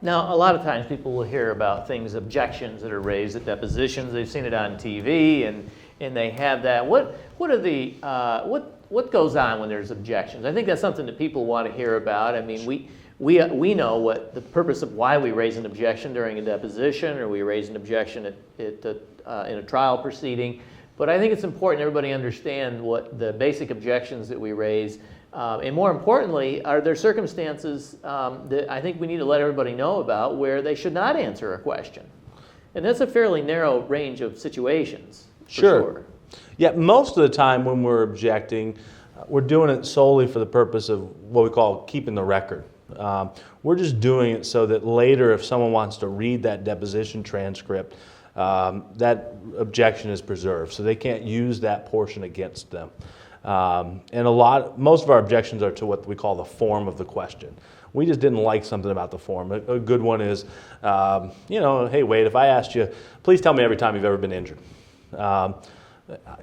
Now, a lot of times people will hear about things, objections that are raised at depositions. They've seen it on TV, and they have that. What goes on when there's objections? I think that's something that people want to hear about. I mean, we know what the purpose of why we raise an objection during a deposition, or we raise an objection in a trial proceeding. But I think it's important everybody understand what the basic objections that we raise. And more importantly, are there circumstances that I think we need to let everybody know about where they should not answer a question? And that's a fairly narrow range of situations. Sure. Yeah, most of the time when we're objecting, we're doing it solely for the purpose of what we call keeping the record. We're just doing it so that later, if someone wants to read that deposition transcript, that objection is preserved, so they can't use that portion against them. And most of our objections are to what we call the form of the question. We just didn't like something about the form. A good one is, hey Wade, if I asked you, please tell me every time you've ever been injured.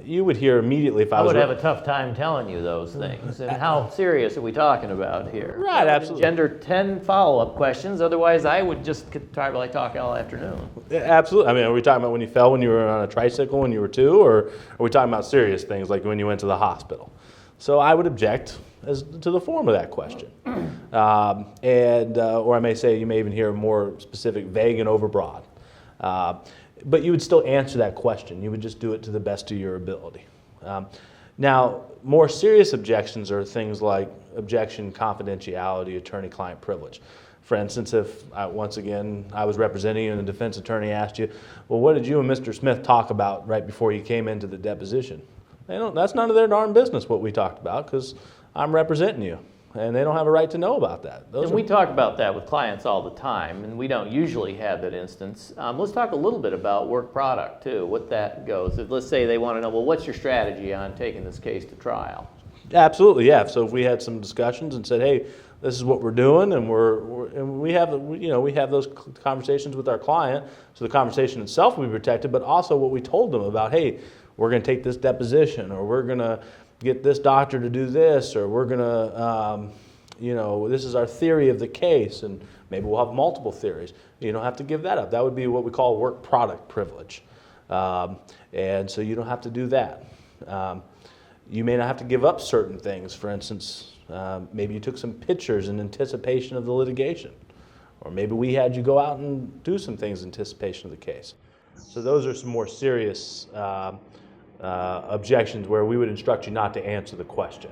You would hear immediately if I would have a tough time telling you those things. And how serious are we talking about here? Right, absolutely. Gender 10 follow-up questions. Otherwise, I would just try to talk all afternoon. Absolutely. I mean, are we talking about when you fell when you were on a tricycle when you were 2, or are we talking about serious things like when you went to the hospital? So I would object as to the form of that question. Or I may say, you may even hear more specific, vague and overbroad. But you would still answer that question. You would just do it to the best of your ability. Now, more serious objections are things like objection, confidentiality, attorney-client privilege. For instance, if, once again, I was representing you and the defense attorney asked you, well, what did you and Mr. Smith talk about right before you came into the deposition? That's none of their darn business what we talked about, because I'm representing you. And they don't have a right to know about that. We talk about that with clients all the time, and we don't usually have that instance. Let's talk a little bit about work product, too, what that goes. Let's say they want to know, well, what's your strategy on taking this case to trial? Absolutely, yeah. So if we had some discussions and said, hey, this is what we're doing, and we have those conversations with our client, so the conversation itself will be protected, but also what we told them about, hey, we're going to take this deposition, or we're going to get this doctor to do this, or we're going to, this is our theory of the case, and maybe we'll have multiple theories. You don't have to give that up. That would be what we call work product privilege. And so you don't have to do that. You may not have to give up certain things. For instance, maybe you took some pictures in anticipation of the litigation, or maybe we had you go out and do some things in anticipation of the case. So those are some more serious objections where we would instruct you not to answer the question.